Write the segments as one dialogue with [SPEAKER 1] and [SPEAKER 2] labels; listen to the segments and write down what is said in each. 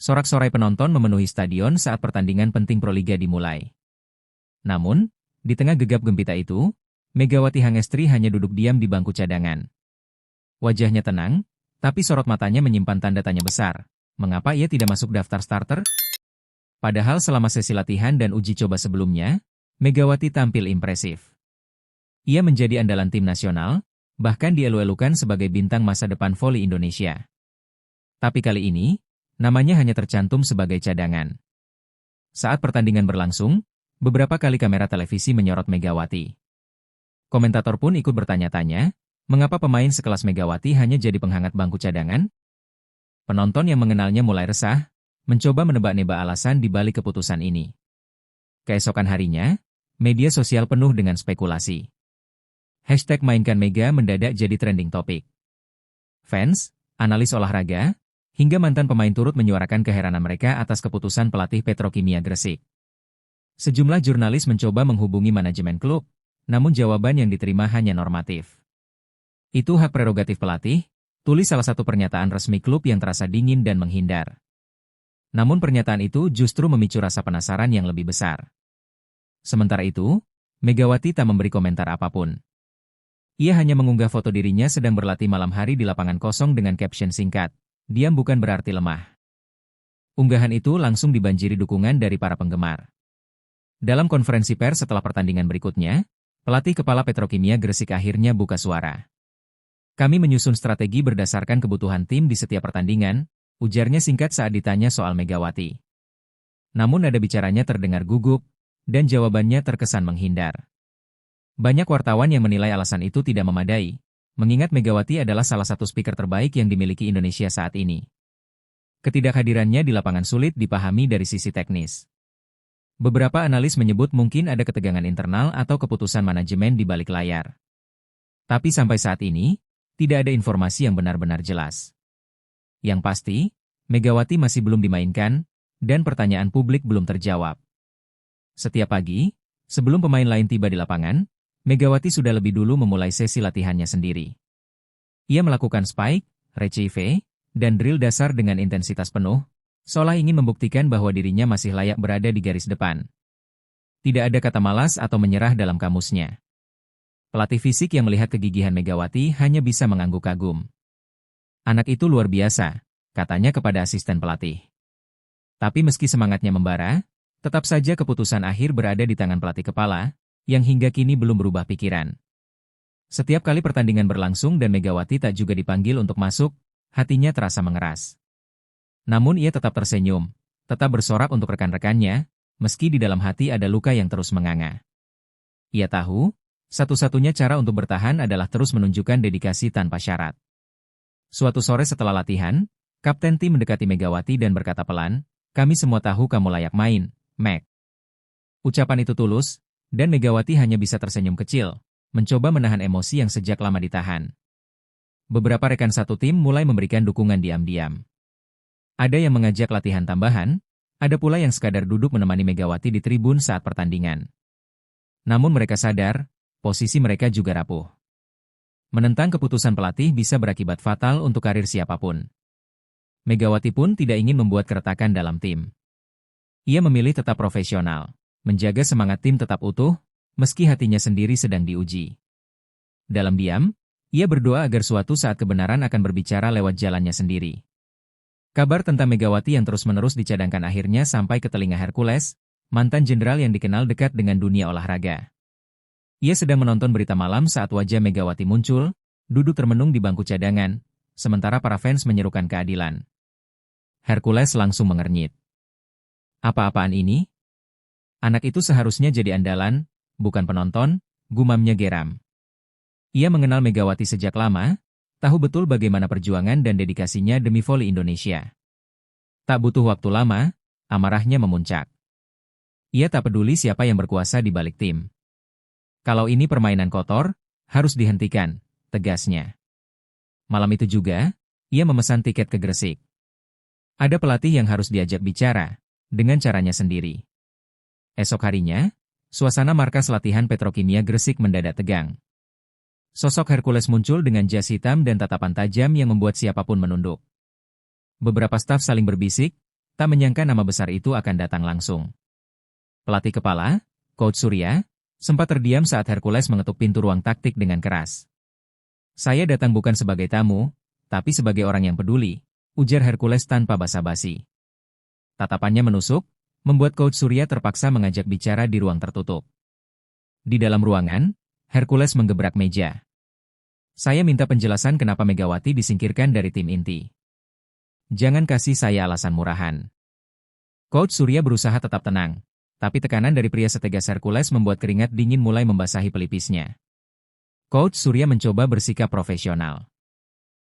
[SPEAKER 1] Sorak-sorai penonton memenuhi stadion saat pertandingan penting Proliga dimulai. Namun, di tengah gegap gempita itu, Megawati Hangestri hanya duduk diam di bangku cadangan. Wajahnya tenang, tapi sorot matanya menyimpan tanda tanya besar. Mengapa ia tidak masuk daftar starter? Padahal selama sesi latihan dan uji coba sebelumnya, Megawati tampil impresif. Ia menjadi andalan tim nasional, bahkan dielu-elukan sebagai bintang masa depan voli Indonesia. Tapi kali ini, namanya hanya tercantum sebagai cadangan. Saat pertandingan berlangsung, beberapa kali kamera televisi menyorot Megawati. Komentator pun ikut bertanya-tanya, mengapa pemain sekelas Megawati hanya jadi penghangat bangku cadangan? Penonton yang mengenalnya mulai resah, mencoba menebak-nebak alasan di balik keputusan ini. Keesokan harinya, media sosial penuh dengan spekulasi. Hashtag mainkan Mega mendadak jadi trending topik. Fans, analis olahraga, hingga mantan pemain turut menyuarakan keheranan mereka atas keputusan pelatih Petrokimia Gresik. Sejumlah jurnalis mencoba menghubungi manajemen klub, namun jawaban yang diterima hanya normatif. Itu hak prerogatif pelatih, tulis salah satu pernyataan resmi klub yang terasa dingin dan menghindar. Namun pernyataan itu justru memicu rasa penasaran yang lebih besar. Sementara itu, Megawati tak memberi komentar apapun. Ia hanya mengunggah foto dirinya sedang berlatih malam hari di lapangan kosong dengan caption singkat, "Diam bukan berarti lemah." Unggahan itu langsung dibanjiri dukungan dari para penggemar. Dalam konferensi pers setelah pertandingan berikutnya, pelatih kepala Petrokimia Gresik akhirnya buka suara. "Kami menyusun strategi berdasarkan kebutuhan tim di setiap pertandingan," ujarnya singkat saat ditanya soal Megawati. Namun nada bicaranya terdengar gugup, dan jawabannya terkesan menghindar. Banyak wartawan yang menilai alasan itu tidak memadai, mengingat Megawati adalah salah satu speaker terbaik yang dimiliki Indonesia saat ini. Ketidakhadirannya di lapangan sulit dipahami dari sisi teknis. Beberapa analis menyebut mungkin ada ketegangan internal atau keputusan manajemen di balik layar. Tapi sampai saat ini, tidak ada informasi yang benar-benar jelas. Yang pasti, Megawati masih belum dimainkan, dan pertanyaan publik belum terjawab. Setiap pagi, sebelum pemain lain tiba di lapangan, Megawati sudah lebih dulu memulai sesi latihannya sendiri. Ia melakukan spike, retrieve, dan drill dasar dengan intensitas penuh, seolah ingin membuktikan bahwa dirinya masih layak berada di garis depan. Tidak ada kata malas atau menyerah dalam kamusnya. Pelatih fisik yang melihat kegigihan Megawati hanya bisa mengangguk kagum. "Anak itu luar biasa," katanya kepada asisten pelatih. Tapi meski semangatnya membara, tetap saja keputusan akhir berada di tangan pelatih kepala, yang hingga kini belum berubah pikiran. Setiap kali pertandingan berlangsung dan Megawati tak juga dipanggil untuk masuk, hatinya terasa mengeras. Namun ia tetap tersenyum, tetap bersorak untuk rekan-rekannya, meski di dalam hati ada luka yang terus menganga. Ia tahu, satu-satunya cara untuk bertahan adalah terus menunjukkan dedikasi tanpa syarat. Suatu sore setelah latihan, kapten tim mendekati Megawati dan berkata pelan, "Kami semua tahu kamu layak main, Meg." Ucapan itu tulus, dan Megawati hanya bisa tersenyum kecil, mencoba menahan emosi yang sejak lama ditahan. Beberapa rekan satu tim mulai memberikan dukungan diam-diam. Ada yang mengajak latihan tambahan, ada pula yang sekadar duduk menemani Megawati di tribun saat pertandingan. Namun mereka sadar, posisi mereka juga rapuh. Menentang keputusan pelatih bisa berakibat fatal untuk karir siapapun. Megawati pun tidak ingin membuat keretakan dalam tim. Ia memilih tetap profesional, menjaga semangat tim tetap utuh, meski hatinya sendiri sedang diuji. Dalam diam, ia berdoa agar suatu saat kebenaran akan berbicara lewat jalannya sendiri. Kabar tentang Megawati yang terus-menerus dicadangkan akhirnya sampai ke telinga Hercules, mantan jenderal yang dikenal dekat dengan dunia olahraga. Ia sedang menonton berita malam saat wajah Megawati muncul, duduk termenung di bangku cadangan, sementara para fans menyerukan keadilan. Hercules langsung mengernyit. "Apa-apaan ini? Anak itu seharusnya jadi andalan, bukan penonton," gumamnya geram. Ia mengenal Megawati sejak lama, tahu betul bagaimana perjuangan dan dedikasinya demi voli Indonesia. Tak butuh waktu lama, amarahnya memuncak. Ia tak peduli siapa yang berkuasa di balik tim. "Kalau ini permainan kotor, harus dihentikan," tegasnya. Malam itu juga, ia memesan tiket ke Gresik. Ada pelatih yang harus diajak bicara, dengan caranya sendiri. Esok harinya, suasana markas latihan Petrokimia Gresik mendadak tegang. Sosok Hercules muncul dengan jas hitam dan tatapan tajam yang membuat siapapun menunduk. Beberapa staf saling berbisik, Tak menyangka nama besar itu akan datang langsung. Pelatih kepala, Coach Surya, sempat terdiam saat Hercules mengetuk pintu ruang taktik dengan keras. "Saya datang bukan sebagai tamu, tapi sebagai orang yang peduli," ujar Hercules tanpa basa-basi. Tatapannya menusuk, membuat Coach Surya terpaksa mengajak bicara di ruang tertutup. Di dalam ruangan, Hercules menggebrak meja. "Saya minta penjelasan kenapa Megawati disingkirkan dari tim inti. Jangan kasih saya alasan murahan." Coach Surya berusaha tetap tenang, tapi tekanan dari pria setegas Hercules membuat keringat dingin mulai membasahi pelipisnya. Coach Surya mencoba bersikap profesional.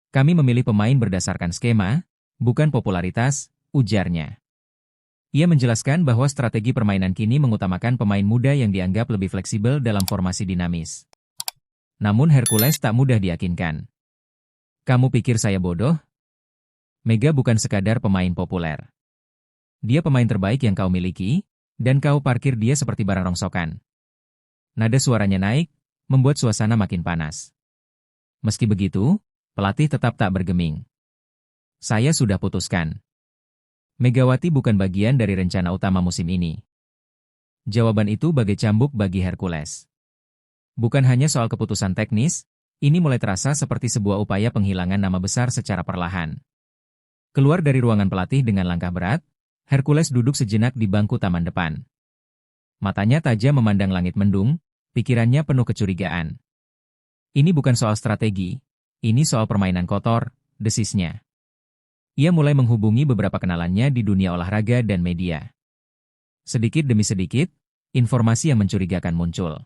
[SPEAKER 1] "Kami memilih pemain berdasarkan skema, bukan popularitas," ujarnya. Ia menjelaskan bahwa strategi permainan kini mengutamakan pemain muda yang dianggap lebih fleksibel dalam formasi dinamis. Namun Hercules tak mudah diyakinkan. "Kamu pikir saya bodoh? Mega bukan sekadar pemain populer. Dia pemain terbaik yang kau miliki, dan kau parkir dia seperti barang rongsokan." Nada suaranya naik, membuat suasana makin panas. Meski begitu, pelatih tetap tak bergeming. "Saya sudah putuskan. Megawati bukan bagian dari rencana utama musim ini." Jawaban itu bagai cambuk bagi Hercules. Bukan hanya soal keputusan teknis, ini mulai terasa seperti sebuah upaya penghilangan nama besar secara perlahan. Keluar dari ruangan pelatih dengan langkah berat, Hercules duduk sejenak di bangku taman depan. Matanya tajam memandang langit mendung, pikirannya penuh kecurigaan. "Ini bukan soal strategi, ini soal permainan kotor," desisnya. Ia mulai menghubungi beberapa kenalannya di dunia olahraga dan media. Sedikit demi sedikit, informasi yang mencurigakan muncul.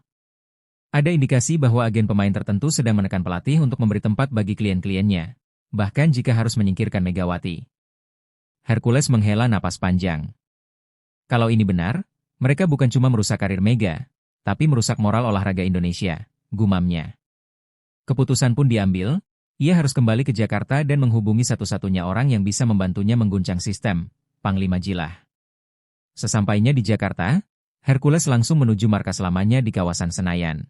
[SPEAKER 1] Ada indikasi bahwa agen pemain tertentu sedang menekan pelatih untuk memberi tempat bagi klien-kliennya, bahkan jika harus menyingkirkan Megawati. Hercules menghela napas panjang. Kalau ini benar, mereka bukan cuma merusak karir Mega, tapi merusak moral olahraga Indonesia, gumamnya. Keputusan pun diambil, ia harus kembali ke Jakarta dan menghubungi satu-satunya orang yang bisa membantunya mengguncang sistem, Panglima Jilah. Sesampainya di Jakarta, Hercules langsung menuju markas lamanya di kawasan Senayan.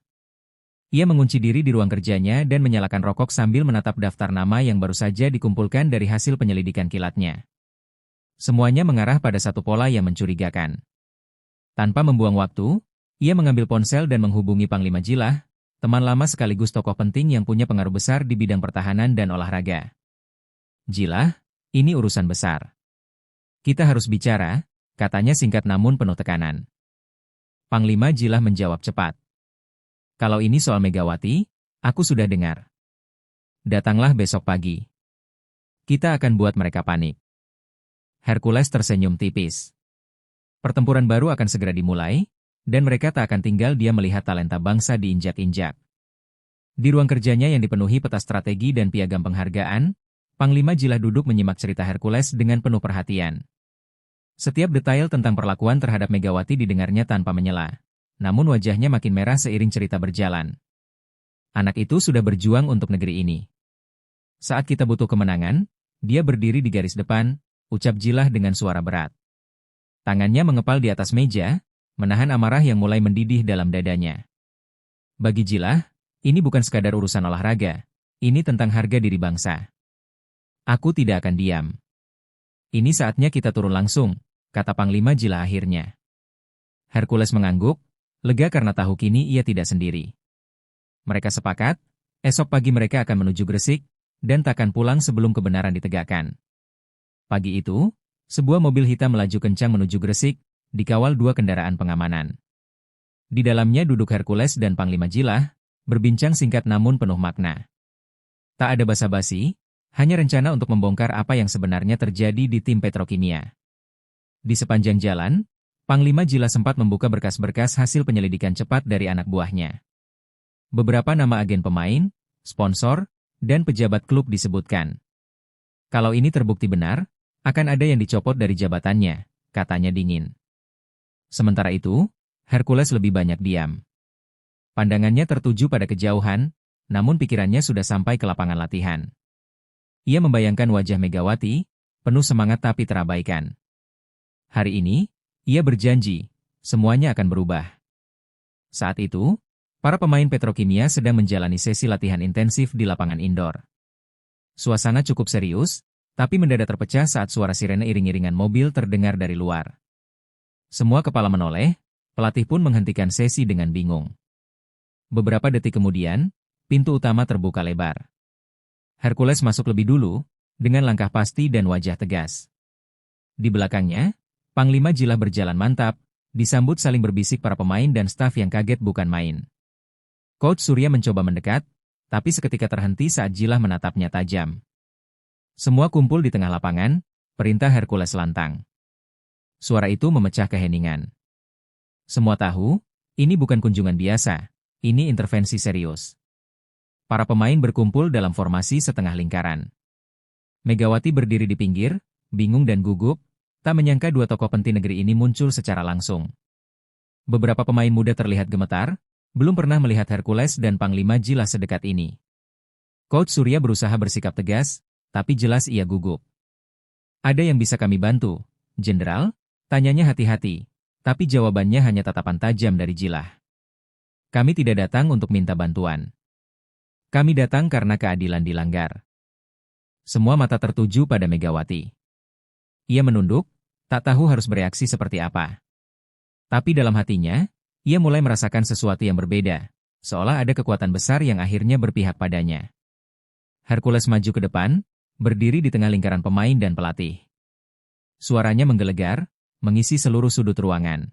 [SPEAKER 1] Ia mengunci diri di ruang kerjanya dan menyalakan rokok sambil menatap daftar nama yang baru saja dikumpulkan dari hasil penyelidikan kilatnya. Semuanya mengarah pada satu pola yang mencurigakan. Tanpa membuang waktu, ia mengambil ponsel dan menghubungi Panglima Jilah, teman lama sekaligus tokoh penting yang punya pengaruh besar di bidang pertahanan dan olahraga. "Jilah, ini urusan besar. Kita harus bicara," katanya singkat namun penuh tekanan. Panglima Jilah menjawab cepat. "Kalau ini soal Megawati, aku sudah dengar. Datanglah besok pagi. Kita akan buat mereka panik." Hercules tersenyum tipis. Pertempuran baru akan segera dimulai, dan mereka tak akan tinggal diam melihat talenta bangsa diinjak-injak. Di ruang kerjanya yang dipenuhi peta strategi dan piagam penghargaan, Panglima Jilah duduk menyimak cerita Hercules dengan penuh perhatian. Setiap detail tentang perlakuan terhadap Megawati didengarnya tanpa menyela, namun wajahnya makin merah seiring cerita berjalan. Anak itu sudah berjuang untuk negeri ini. Saat kita butuh kemenangan, dia berdiri di garis depan, ucap Jilah dengan suara berat. Tangannya mengepal di atas meja, menahan amarah yang mulai mendidih dalam dadanya. Bagi Jilah, ini bukan sekadar urusan olahraga, ini tentang harga diri bangsa. "Aku tidak akan diam. Ini saatnya kita turun langsung," kata Panglima Jilah akhirnya. Hercules mengangguk, lega karena tahu kini ia tidak sendiri. Mereka sepakat, esok pagi mereka akan menuju Gresik, dan takkan pulang sebelum kebenaran ditegakkan. Pagi itu, sebuah mobil hitam melaju kencang menuju Gresik, dikawal 2 kendaraan pengamanan. Di dalamnya duduk Hercules dan Panglima Jilah, berbincang singkat namun penuh makna. Tak ada basa-basi, hanya rencana untuk membongkar apa yang sebenarnya terjadi di tim petrokimia. Di sepanjang jalan, Panglima Jilah sempat membuka berkas-berkas hasil penyelidikan cepat dari anak buahnya. Beberapa nama agen pemain, sponsor, dan pejabat klub disebutkan. Kalau ini terbukti benar, akan ada yang dicopot dari jabatannya, katanya dingin. Sementara itu, Hercules lebih banyak diam. Pandangannya tertuju pada kejauhan, namun pikirannya sudah sampai ke lapangan latihan. Ia membayangkan wajah Megawati, penuh semangat tapi terabaikan. Hari ini, ia berjanji, semuanya akan berubah. Saat itu, para pemain petrokimia sedang menjalani sesi latihan intensif di lapangan indoor. Suasana cukup serius, tapi mendadak terpecah saat suara sirene iring-iringan mobil terdengar dari luar. Semua kepala menoleh, pelatih pun menghentikan sesi dengan bingung. Beberapa detik kemudian, pintu utama terbuka lebar. Hercules masuk lebih dulu, dengan langkah pasti dan wajah tegas. Di belakangnya, Panglima Jilah berjalan mantap, disambut saling berbisik para pemain dan staf yang kaget bukan main. Coach Surya mencoba mendekat, tapi seketika terhenti saat Jilah menatapnya tajam. Semua kumpul di tengah lapangan, perintah Hercules lantang. Suara itu memecah keheningan. Semua tahu, ini bukan kunjungan biasa, ini intervensi serius. Para pemain berkumpul dalam formasi setengah lingkaran. Megawati berdiri di pinggir, bingung dan gugup, tak menyangka dua tokoh penting negeri ini muncul secara langsung. Beberapa pemain muda terlihat gemetar, belum pernah melihat Hercules dan Panglima Jilah sedekat ini. Coach Surya berusaha bersikap tegas, tapi jelas ia gugup. Ada yang bisa kami bantu, Jenderal? Tanyanya hati-hati, tapi jawabannya hanya tatapan tajam dari Jilah. Kami tidak datang untuk minta bantuan. Kami datang karena keadilan dilanggar. Semua mata tertuju pada Megawati. Ia menunduk, tak tahu harus bereaksi seperti apa. Tapi dalam hatinya, ia mulai merasakan sesuatu yang berbeda, seolah ada kekuatan besar yang akhirnya berpihak padanya. Hercules maju ke depan, berdiri di tengah lingkaran pemain dan pelatih. Suaranya menggelegar, mengisi seluruh sudut ruangan.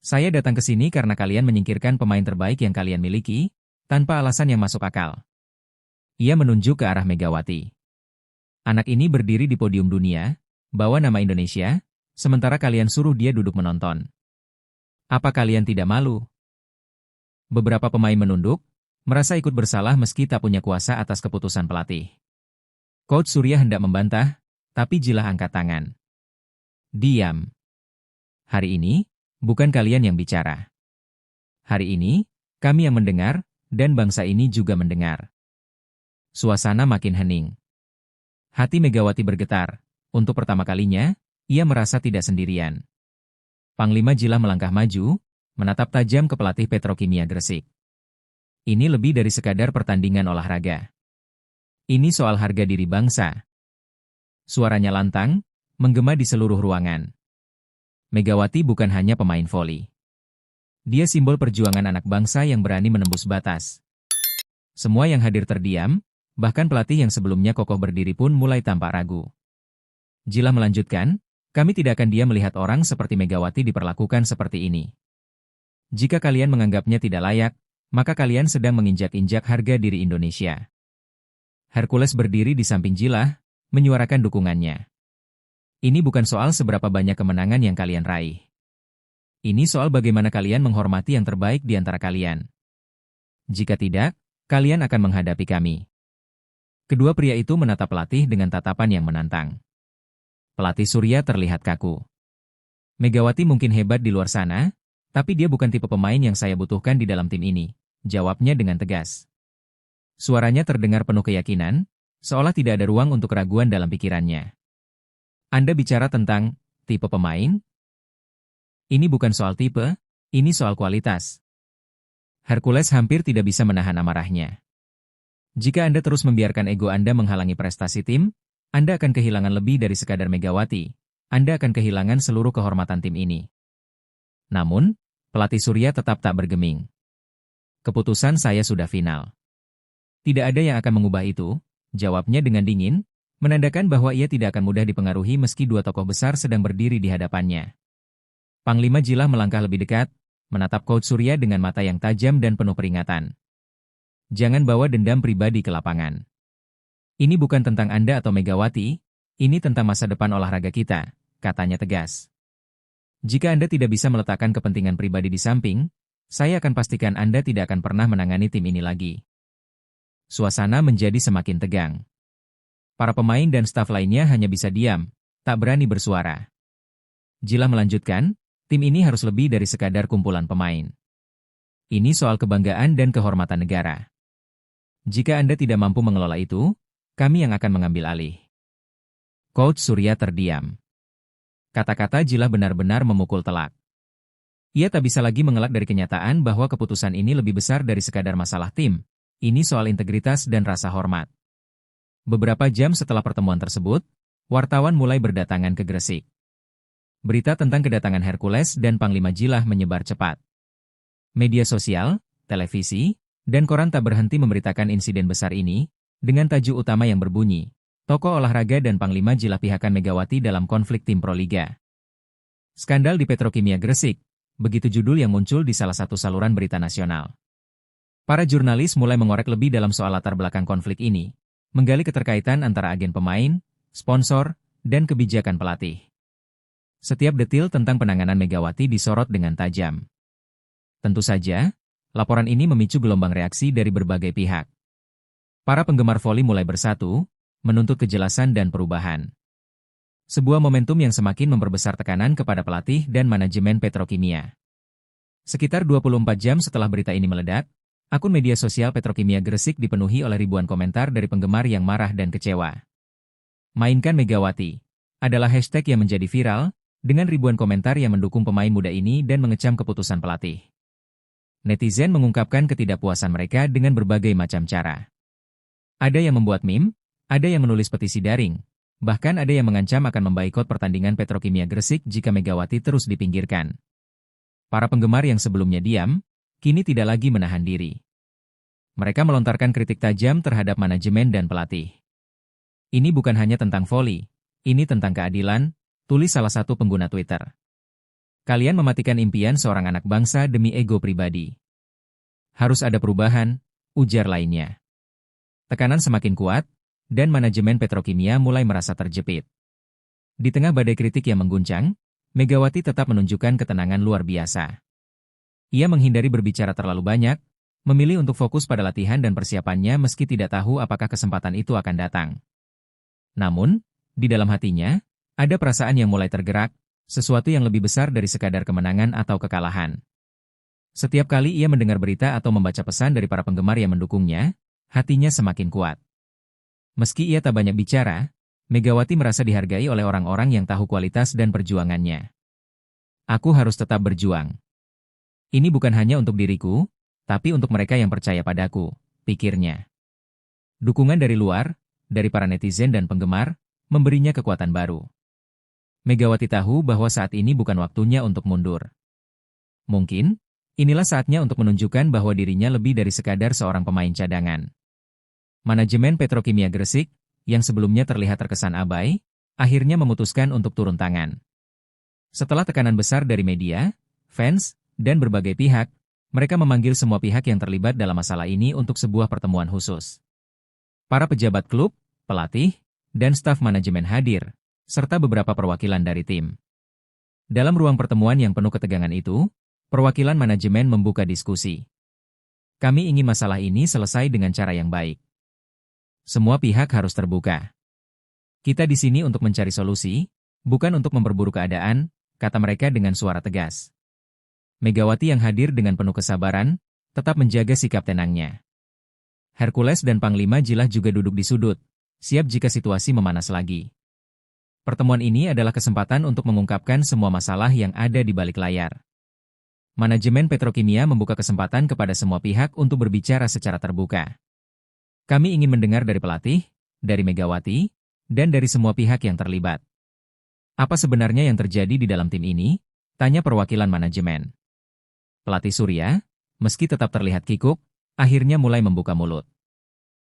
[SPEAKER 1] Saya datang ke sini karena kalian menyingkirkan pemain terbaik yang kalian miliki, tanpa alasan yang masuk akal. Ia menunjuk ke arah Megawati. Anak ini berdiri di podium dunia, bawa nama Indonesia, sementara kalian suruh dia duduk menonton. Apa kalian tidak malu? Beberapa pemain menunduk, merasa ikut bersalah meski tak punya kuasa atas keputusan pelatih. Coach Surya hendak membantah, tapi Jilah angkat tangan. Diam. Hari ini, bukan kalian yang bicara. Hari ini, kami yang mendengar, dan bangsa ini juga mendengar. Suasana makin hening. Hati Megawati bergetar. Untuk pertama kalinya, ia merasa tidak sendirian. Panglima Jilah melangkah maju, menatap tajam ke pelatih Petrokimia Gresik. Ini lebih dari sekadar pertandingan olahraga. Ini soal harga diri bangsa. Suaranya lantang, menggema di seluruh ruangan. Megawati bukan hanya pemain voli. Dia simbol perjuangan anak bangsa yang berani menembus batas. Semua yang hadir terdiam, bahkan pelatih yang sebelumnya kokoh berdiri pun mulai tampak ragu. Jilah melanjutkan, kami tidak akan diam melihat orang seperti Megawati diperlakukan seperti ini. Jika kalian menganggapnya tidak layak, maka kalian sedang menginjak-injak harga diri Indonesia. Hercules berdiri di samping Jilah, menyuarakan dukungannya. Ini bukan soal seberapa banyak kemenangan yang kalian raih. Ini soal bagaimana kalian menghormati yang terbaik di antara kalian. Jika tidak, kalian akan menghadapi kami. Kedua pria itu menatap pelatih dengan tatapan yang menantang. Pelatih Surya terlihat kaku. Megawati mungkin hebat di luar sana, tapi dia bukan tipe pemain yang saya butuhkan di dalam tim ini, jawabnya dengan tegas. Suaranya terdengar penuh keyakinan, seolah tidak ada ruang untuk keraguan dalam pikirannya. Anda bicara tentang tipe pemain? Ini bukan soal tipe, ini soal kualitas. Hercules hampir tidak bisa menahan amarahnya. Jika Anda terus membiarkan ego Anda menghalangi prestasi tim, Anda akan kehilangan lebih dari sekadar Megawati. Anda akan kehilangan seluruh kehormatan tim ini. Namun, pelatih Surya tetap tak bergeming. Keputusan saya sudah final. Tidak ada yang akan mengubah itu, jawabnya dengan dingin, menandakan bahwa ia tidak akan mudah dipengaruhi meski dua tokoh besar sedang berdiri di hadapannya. Panglima Jilah melangkah lebih dekat, menatap Coach Surya dengan mata yang tajam dan penuh peringatan. Jangan bawa dendam pribadi ke lapangan. Ini bukan tentang Anda atau Megawati, ini tentang masa depan olahraga kita, katanya tegas. Jika Anda tidak bisa meletakkan kepentingan pribadi di samping, saya akan pastikan Anda tidak akan pernah menangani tim ini lagi. Suasana menjadi semakin tegang. Para pemain dan staf lainnya hanya bisa diam, tak berani bersuara. Jilah melanjutkan, tim ini harus lebih dari sekadar kumpulan pemain. Ini soal kebanggaan dan kehormatan negara. Jika Anda tidak mampu mengelola itu, kami yang akan mengambil alih. Coach Surya terdiam. Kata-kata Jilah benar-benar memukul telak. Ia tak bisa lagi mengelak dari kenyataan bahwa keputusan ini lebih besar dari sekadar masalah tim. Ini soal integritas dan rasa hormat. Beberapa jam setelah pertemuan tersebut, wartawan mulai berdatangan ke Gresik. Berita tentang kedatangan Hercules dan Panglima Jilah menyebar cepat. Media sosial, televisi, dan koran tak berhenti memberitakan insiden besar ini, dengan tajuk utama yang berbunyi, tokoh olahraga dan Panglima Jilah pihakan Megawati dalam konflik tim Proliga. Skandal di Petrokimia Gresik, begitu judul yang muncul di salah satu saluran berita nasional. Para jurnalis mulai mengorek lebih dalam soal latar belakang konflik ini, menggali keterkaitan antara agen pemain, sponsor, dan kebijakan pelatih. Setiap detil tentang penanganan Megawati disorot dengan tajam. Tentu saja, laporan ini memicu gelombang reaksi dari berbagai pihak. Para penggemar voli mulai bersatu, menuntut kejelasan dan perubahan. Sebuah momentum yang semakin memperbesar tekanan kepada pelatih dan manajemen Petrokimia. Sekitar 24 jam setelah berita ini meledak, akun media sosial Petrokimia Gresik dipenuhi oleh ribuan komentar dari penggemar yang marah dan kecewa. Mainkan Megawati adalah hashtag yang menjadi viral, dengan ribuan komentar yang mendukung pemain muda ini dan mengecam keputusan pelatih. Netizen mengungkapkan ketidakpuasan mereka dengan berbagai macam cara. Ada yang membuat meme, ada yang menulis petisi daring, bahkan ada yang mengancam akan memboikot pertandingan Petrokimia Gresik jika Megawati terus dipinggirkan. Para penggemar yang sebelumnya diam, kini tidak lagi menahan diri. Mereka melontarkan kritik tajam terhadap manajemen dan pelatih. Ini bukan hanya tentang voli, ini tentang keadilan, tulis salah satu pengguna Twitter. Kalian mematikan impian seorang anak bangsa demi ego pribadi. Harus ada perubahan, ujar lainnya. Tekanan semakin kuat, dan manajemen Petrokimia mulai merasa terjepit. Di tengah badai kritik yang mengguncang, Megawati tetap menunjukkan ketenangan luar biasa. Ia menghindari berbicara terlalu banyak, memilih untuk fokus pada latihan dan persiapannya meski tidak tahu apakah kesempatan itu akan datang. Namun, di dalam hatinya, ada perasaan yang mulai tergerak, sesuatu yang lebih besar dari sekadar kemenangan atau kekalahan. Setiap kali ia mendengar berita atau membaca pesan dari para penggemar yang mendukungnya, hatinya semakin kuat. Meski ia tak banyak bicara, Megawati merasa dihargai oleh orang-orang yang tahu kualitas dan perjuangannya. Aku harus tetap berjuang. Ini bukan hanya untuk diriku, tapi untuk mereka yang percaya padaku, pikirnya. Dukungan dari luar, dari para netizen dan penggemar, memberinya kekuatan baru. Megawati tahu bahwa saat ini bukan waktunya untuk mundur. Mungkin, inilah saatnya untuk menunjukkan bahwa dirinya lebih dari sekadar seorang pemain cadangan. Manajemen Petrokimia Gresik, yang sebelumnya terlihat terkesan abai, akhirnya memutuskan untuk turun tangan. Setelah tekanan besar dari media, fans, dan berbagai pihak, mereka memanggil semua pihak yang terlibat dalam masalah ini untuk sebuah pertemuan khusus. Para pejabat klub, pelatih, dan staf manajemen hadir, serta beberapa perwakilan dari tim. Dalam ruang pertemuan yang penuh ketegangan itu, perwakilan manajemen membuka diskusi. Kami ingin masalah ini selesai dengan cara yang baik. Semua pihak harus terbuka. Kita di sini untuk mencari solusi, bukan untuk memperburuk keadaan, kata mereka dengan suara tegas. Megawati yang hadir dengan penuh kesabaran, tetap menjaga sikap tenangnya. Hercules dan Panglima Jilah juga duduk di sudut, siap jika situasi memanas lagi. Pertemuan ini adalah kesempatan untuk mengungkapkan semua masalah yang ada di balik layar. Manajemen Petrokimia membuka kesempatan kepada semua pihak untuk berbicara secara terbuka. Kami ingin mendengar dari pelatih, dari Megawati, dan dari semua pihak yang terlibat. Apa sebenarnya yang terjadi di dalam tim ini? Tanya perwakilan manajemen. Pelatih Surya, meski tetap terlihat kikuk, akhirnya mulai membuka mulut.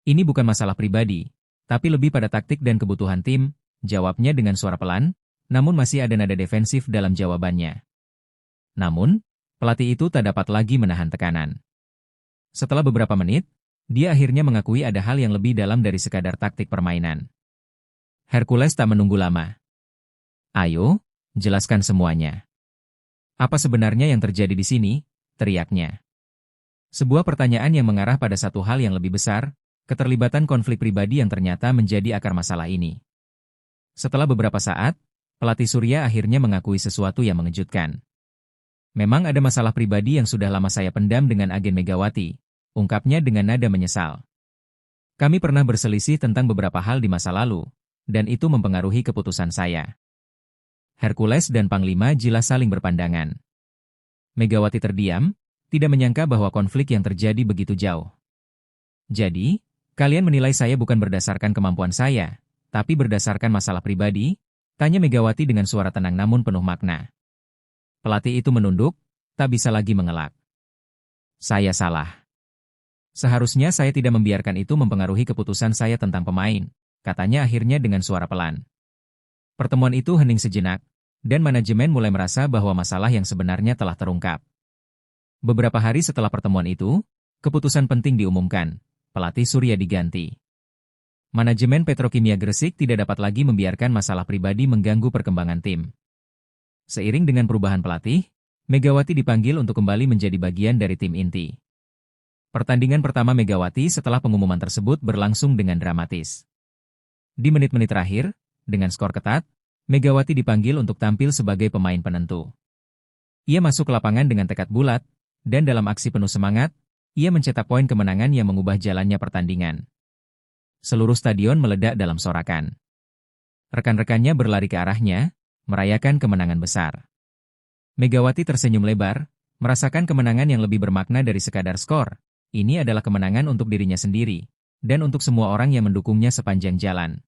[SPEAKER 1] Ini bukan masalah pribadi, tapi lebih pada taktik dan kebutuhan tim, jawabnya dengan suara pelan, namun masih ada nada defensif dalam jawabannya. Namun, pelatih itu tak dapat lagi menahan tekanan. Setelah beberapa menit, dia akhirnya mengakui ada hal yang lebih dalam dari sekadar taktik permainan. Hercules tak menunggu lama. Ayo, jelaskan semuanya. Apa sebenarnya yang terjadi di sini? Teriaknya. Sebuah pertanyaan yang mengarah pada satu hal yang lebih besar, keterlibatan konflik pribadi yang ternyata menjadi akar masalah ini. Setelah beberapa saat, pelatih Surya akhirnya mengakui sesuatu yang mengejutkan. Memang ada masalah pribadi yang sudah lama saya pendam dengan agen Megawati, ungkapnya dengan nada menyesal. Kami pernah berselisih tentang beberapa hal di masa lalu, dan itu mempengaruhi keputusan saya. Hercules dan Panglima Jilah saling berpandangan. Megawati terdiam, tidak menyangka bahwa konflik yang terjadi begitu jauh. Jadi, Kalian menilai saya bukan berdasarkan kemampuan saya, tapi berdasarkan masalah pribadi? Tanya Megawati dengan suara tenang namun penuh makna. Pelatih itu menunduk, tak bisa lagi mengelak. Saya salah. Seharusnya saya tidak membiarkan itu mempengaruhi keputusan saya tentang pemain, katanya akhirnya dengan suara pelan. Pertemuan itu hening sejenak, dan manajemen mulai merasa bahwa masalah yang sebenarnya telah terungkap. Beberapa hari setelah pertemuan itu, keputusan penting diumumkan, pelatih Surya diganti. Manajemen Petrokimia Gresik tidak dapat lagi membiarkan masalah pribadi mengganggu perkembangan tim. Seiring dengan perubahan pelatih, Megawati dipanggil untuk kembali menjadi bagian dari tim inti. Pertandingan pertama Megawati setelah pengumuman tersebut berlangsung dengan dramatis. Di menit-menit terakhir, dengan skor ketat, Megawati dipanggil untuk tampil sebagai pemain penentu. Ia masuk ke lapangan dengan tekad bulat, dan dalam aksi penuh semangat, ia mencetak poin kemenangan yang mengubah jalannya pertandingan. Seluruh stadion meledak dalam sorakan. Rekan-rekannya berlari ke arahnya, merayakan kemenangan besar. Megawati tersenyum lebar, merasakan kemenangan yang lebih bermakna dari sekadar skor. Ini adalah kemenangan untuk dirinya sendiri, dan untuk semua orang yang mendukungnya sepanjang jalan.